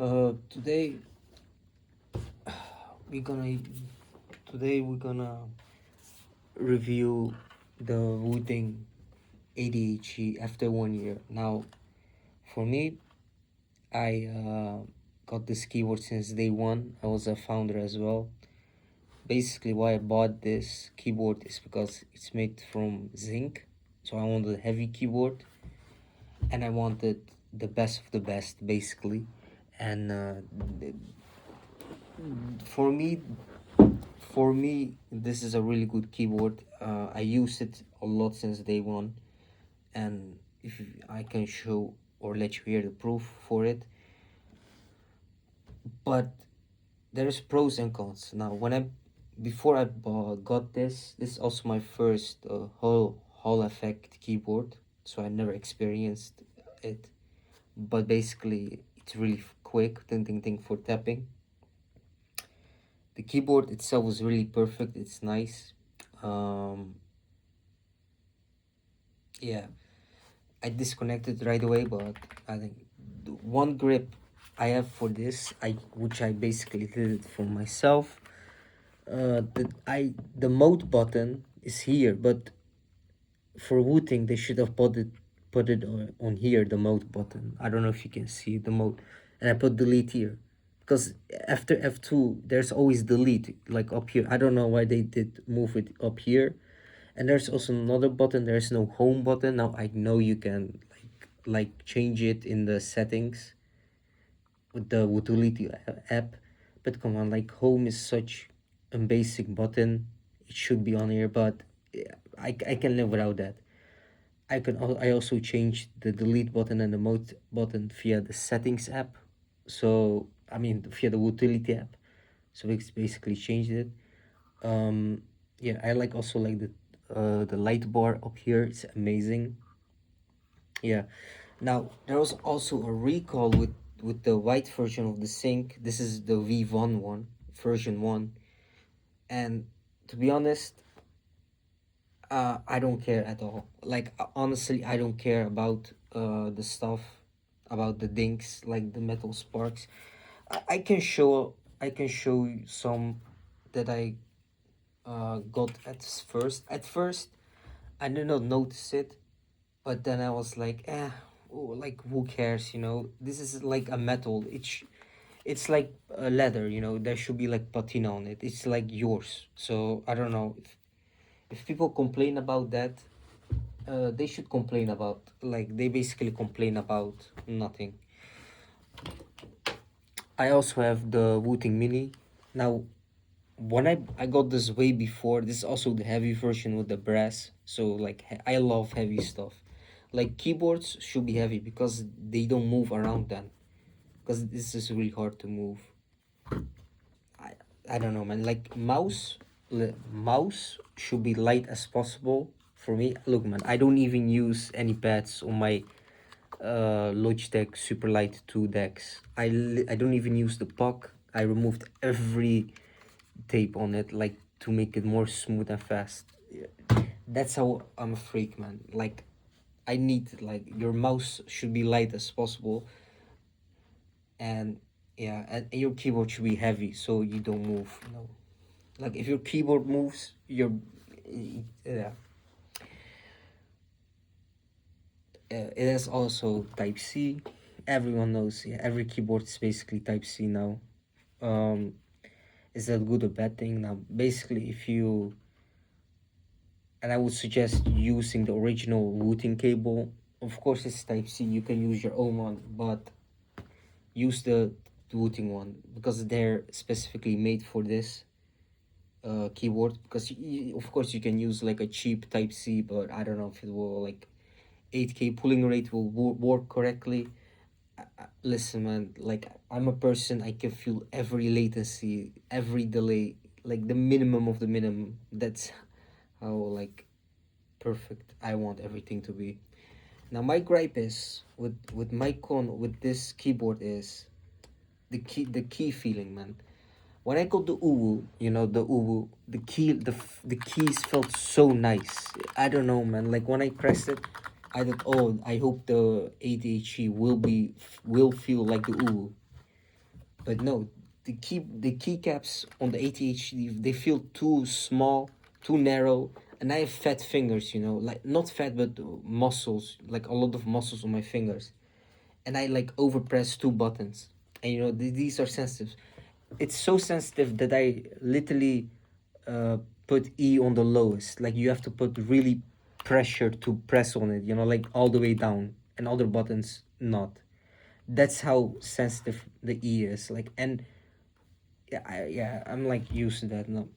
Today we're gonna we're gonna review the Wooting ADHD after 1 year. Now, for me, I got this keyboard since day one. I was a founder as well. Basically, why I bought this keyboard is because it's made from zinc. So I wanted a heavy keyboard, and I wanted the best of the best, basically. And for me, for me, this is a really good keyboard. I use it a lot since day one, and if I can show or let you hear the proof for it. But there's pros and cons. Now, before I got this is also my first Hall effect keyboard, so I never experienced it. But basically, it's really quick, ting ting ting for tapping. The keyboard itself was really perfect. It's nice. Um, yeah, I disconnected right away, but I think the one grip I have for this, which I basically did it for myself. The mode button is here, but for Wooting they should have put it on here, the mode button. I don't know if you can see the mode, and I put delete here because after F2 there's always delete like up here. I don't know why they did move it up here. And there's also another button. There's no home button. Now I know you can like change it in the settings with the utility app, but come on, like home is such a basic button. It should be on here, but yeah, I can live without that. I also changed the delete button and the mode button via the settings app. So I mean via the utility app. So it's basically changed it. Yeah, I also like the light bar up here. It's amazing. Yeah. Now there was also a recall with the white version of the sync. This is the V1 one, version 1. And to be honest, I don't care at all. Like honestly, I don't care about the stuff, about the dinks, like the metal sparks. I can show you some that I got at first. At first, I did not notice it, but then I was like, oh, like who cares, This is like a metal. It's like a leather, There should be like patina on it. It's like yours. So I don't know if people complain about that. They should complain about, like, they basically complain about nothing. I also have the Wooting Mini. Now, when I got this way before, this is also the heavy version with the brass. So like I love heavy stuff. Like keyboards should be heavy because they don't move around then. Because this is really hard to move. I I don't know, man. Like mouse should be light as possible for me. Look, man, I don't even use any pads on my Logitech Superlight 2 decks. I don't even use the puck. I removed every tape on it, like, to make it more smooth and fast. Yeah. That's how I'm a freak, man. Like, I need, like, your mouse should be light as possible, and yeah, and your keyboard should be heavy so you don't move. Like if your keyboard moves, yeah. It has also Type C. Everyone knows, yeah, every keyboard is basically Type C now. um is that good or bad thing? Now basically, if you and I would suggest using the original routing cable. Of course it's Type C, you can use your own one, but use the routing one because they're specifically made for this keyboard. Because of course you can use like a cheap Type C, but I don't know if it will, like, 8K pulling rate will work correctly. Listen, man, like, I'm a person, I can feel every latency, every delay, like the minimum of the minimum. That's how, like, perfect I want everything to be. Now my gripe is with my con with this keyboard is the key feeling, man. When I got the uwu, the keys felt so nice. I don't know, man. Like when I pressed it, I thought, oh, I hope the ADHD will feel like the uwu. But no, the keycaps on the ATHD, they feel too small, too narrow, and I have fat fingers, you know, like not fat but muscles, like a lot of muscles on my fingers, and I like overpress two buttons, and you know these are sensitive. It's so sensitive that I literally uh, put E on the lowest. Like you have to put really pressure to press on it, you know, like all the way down, and other buttons not. That's how sensitive the E is. Like, and yeah, I'm like used to that now.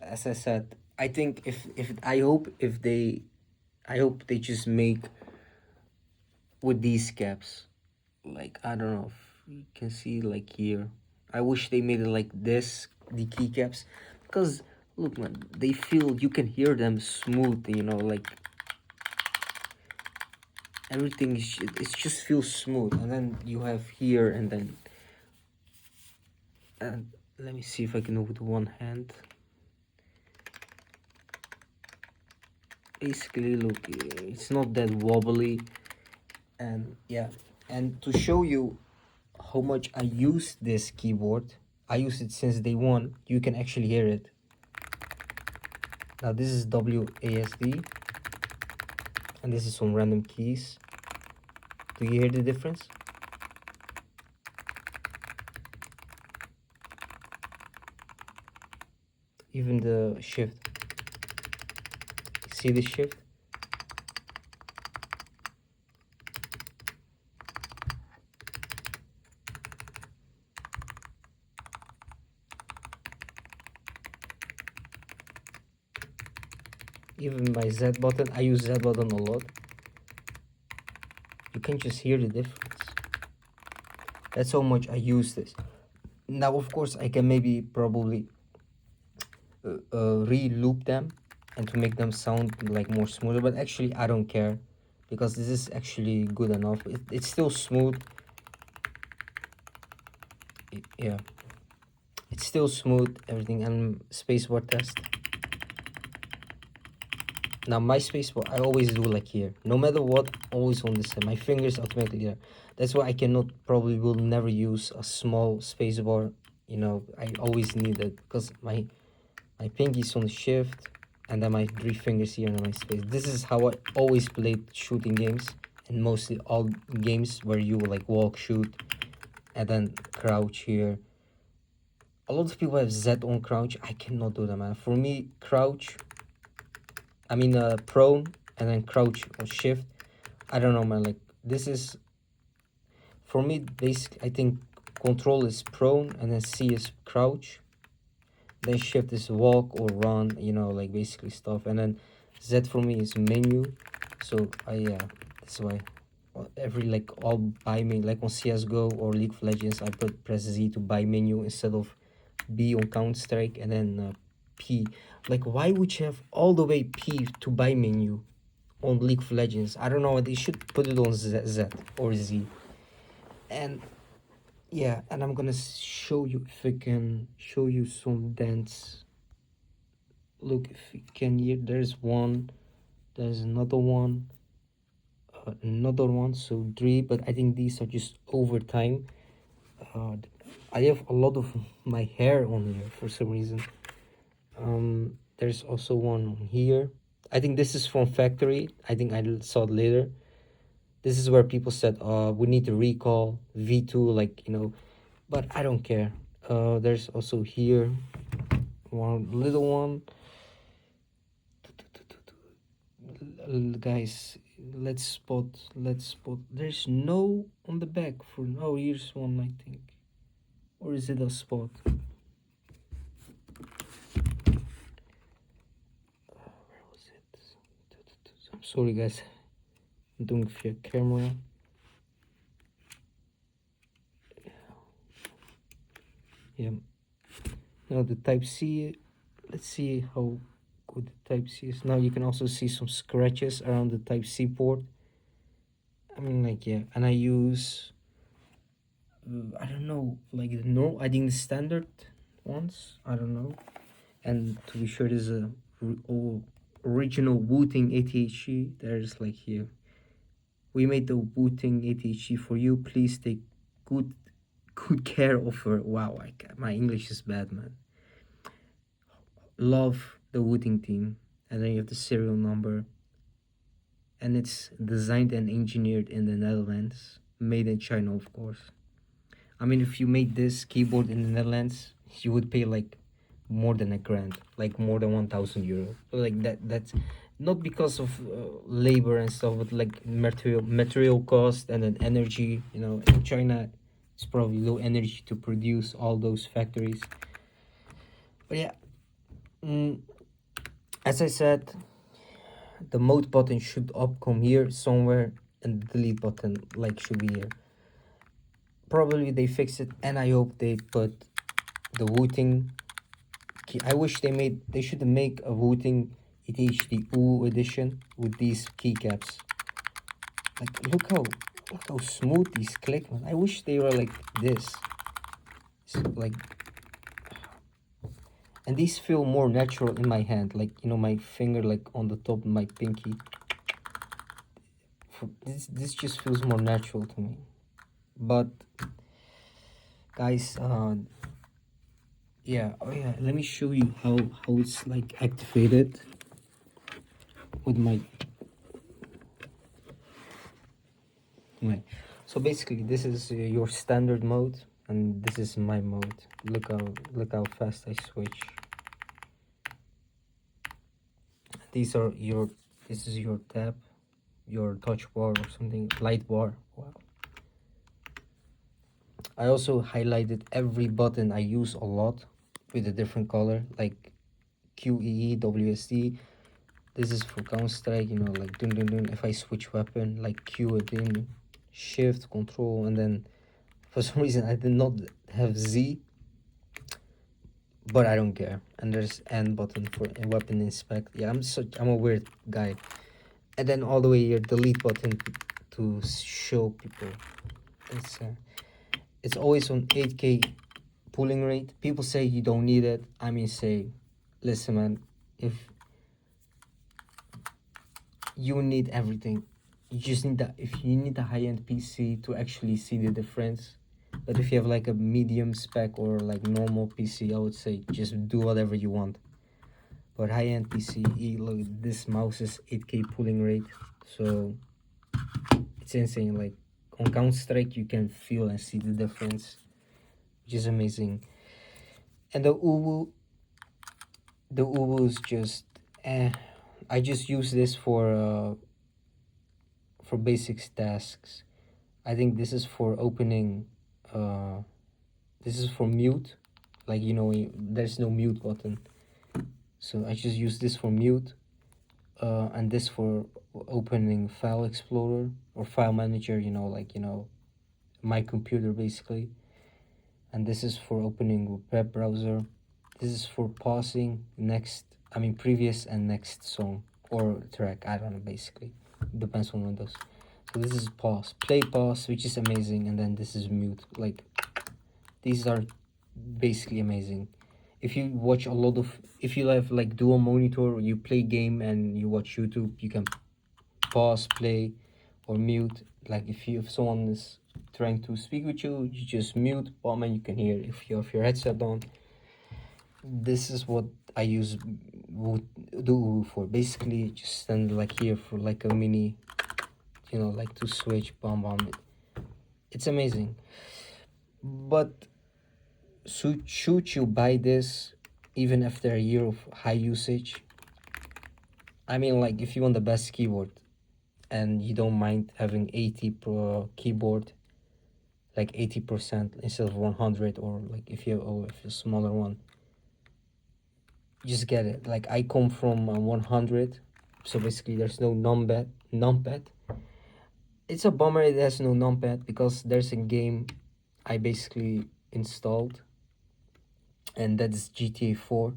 As I said, I think if I hope they just make with these caps. Like I don't know if you can see like here. I wish they made it like this, the keycaps, because look man, they feel you can hear them smooth. You know, like everything is it just feels smooth. And then you have here, and then and let me see if I can do with one hand. Basically, look, it's not that wobbly, and yeah, and to show you how much I use this keyboard, I use it since day one. You can actually hear it. Now this is WASD, and this is some random keys. Do you hear the difference? Even the shift. See the shift? Even my Z button, I use Z button a lot. You can just hear the difference. That's how much I use this. Now, of course, I can maybe probably re-loop them and to make them sound like more smoother, but actually I don't care because this is actually good enough. It's still smooth. Yeah, it's still smooth, everything. And spacebar test. Now my spacebar, I always do like here. No matter what, always on this side. My fingers automatically there. That's why I cannot, probably will never use a small spacebar. You know, I always need it because my pinky's on the shift, and then my three fingers here on my space. This is how I always played shooting games, and mostly all games where you like walk, shoot, and then crouch here. A lot of people have Z on crouch. I cannot do that, man. For me, crouch, I mean prone, and then crouch or shift. I don't know, man. Like this is for me. Basic. I think control is prone, and then C is crouch. Then shift is walk or run. You know, like basically stuff. And then Z for me is menu. So I yeah, that's why every like all buy menu, like on CS:GO or League of Legends, I press Z to buy menu instead of B on Counter Strike, and then P. Like why would you have all the way P to buy menu on League of Legends? I don't know. They should put it on Z or Z. And yeah, and I'm gonna show you if I can show you some dance. Look, if you can hear, there's one, there's another one, so three. But I think these are just over time. Uh, I have a lot of my hair on here for some reason. There's also one on here. I think this is from factory. I think I saw it later. This is where people said, we need to recall V2, like, you know, but I don't care. There's also here one little one. Guys, let's spot. There's no on the back for, oh, here's one, I think. Or is it a spot? Where was it? I'm sorry, guys. I'm doing via camera. Yeah. Now the Type C. Let's see how good the Type C is. Now you can also see some scratches around the Type C port. I mean, like, yeah. And I use, I don't know, like no, I think the standard ones. I don't know. And to be sure, there's a original Wooting ATHG. There's like here. We made the Wooting ATHG for you. Please take good good care of her. Wow, my English is bad, man. Love the Wooting team, and then you have the serial number, and it's designed and engineered in the Netherlands, made in China, of course. I mean, if you made this keyboard in the Netherlands, you would pay like more than a grand, like more than 1,000 euro. Like that's not because of labor and stuff, but like material cost and then energy. You know, in China, it's probably low energy to produce all those factories. But yeah, mm, as I said, the mode button should up come here somewhere, and the delete button like should be here. Probably they fix it, and I hope they put the Wooting. I wish they should make a Wooting ETHD U edition with these keycaps. Like look how smooth these click, man. I wish they were like this. It's like, and these feel more natural in my hand. Like, you know, my finger like on the top of my pinky. This just feels more natural to me. But guys, yeah, oh yeah, let me show you how it's like activated with my. Right. So basically, this is your standard mode, and this is my mode. Look how fast I switch. These are your. This is your tab, your touch bar or something, light bar. Wow. I also highlighted every button I use a lot with a different color, like QEE, WSD. This is for Counter Strike, you know, like dun dun dun. If I switch weapon, like Q it in, Shift, Control, and then for some reason I did not have Z, but I don't care. And there's N button for weapon inspect. Yeah, I'm a weird guy. And then all the way here, delete button to show people. It's always on 8K pooling rate. People say you don't need it. I mean, say, listen, man, if you need everything, you just need that. If you need a high-end PC to actually see the difference, but if you have like a medium spec or like normal PC, I would say just do whatever you want. But high-end PC, look, this mouse is 8K pooling rate, so it's insane. Like on Counter Strike, you can feel and see the difference, which is amazing. And the Uwu is just, I just use this for basic tasks. I think this is for opening. This is for mute, like, you know, there's no mute button, so I just use this for mute, and this for opening file explorer or file manager. You know, like, you know, my computer basically. And this is for opening web browser. This is for pausing previous and next song or track. I don't know, basically depends on Windows. So this is pause, play, pause, which is amazing, and then this is mute. Like, these are basically amazing. If you watch a lot of, if you have like dual monitor, or you play game and you watch YouTube, you can pause, play, or mute. Like if someone is trying to speak with you, you just mute, bomb, and you can hear. If you have your headset on, this is what I use would do for. Basically, just stand like here for like a mini, you know, like to switch, bomb. It's amazing. But should you buy this even after a year of high usage? I mean, like, if you want the best keyboard and you don't mind having 80 pro keyboard, like 80% instead of 100, or like if you a smaller one, just get it. Like, I come from 100, so basically there's no numpad. It's a bummer it has no numpad, because there's a game I basically installed, and that's GTA 4.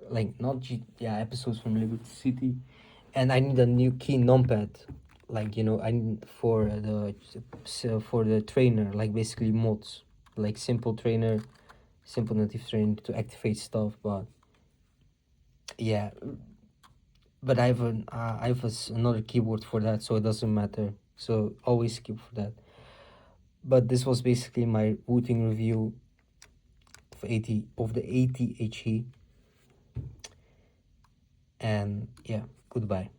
Like, not episodes from Liberty City, and I need a new key numpad. Like, you know, I need for the trainer, like basically mods, like simple trainer, simple native trainer to activate stuff. But yeah, but I have another keyboard for that, so it doesn't matter. So always keep for that. But this was basically my Wooting review of the 80HE. And yeah, goodbye.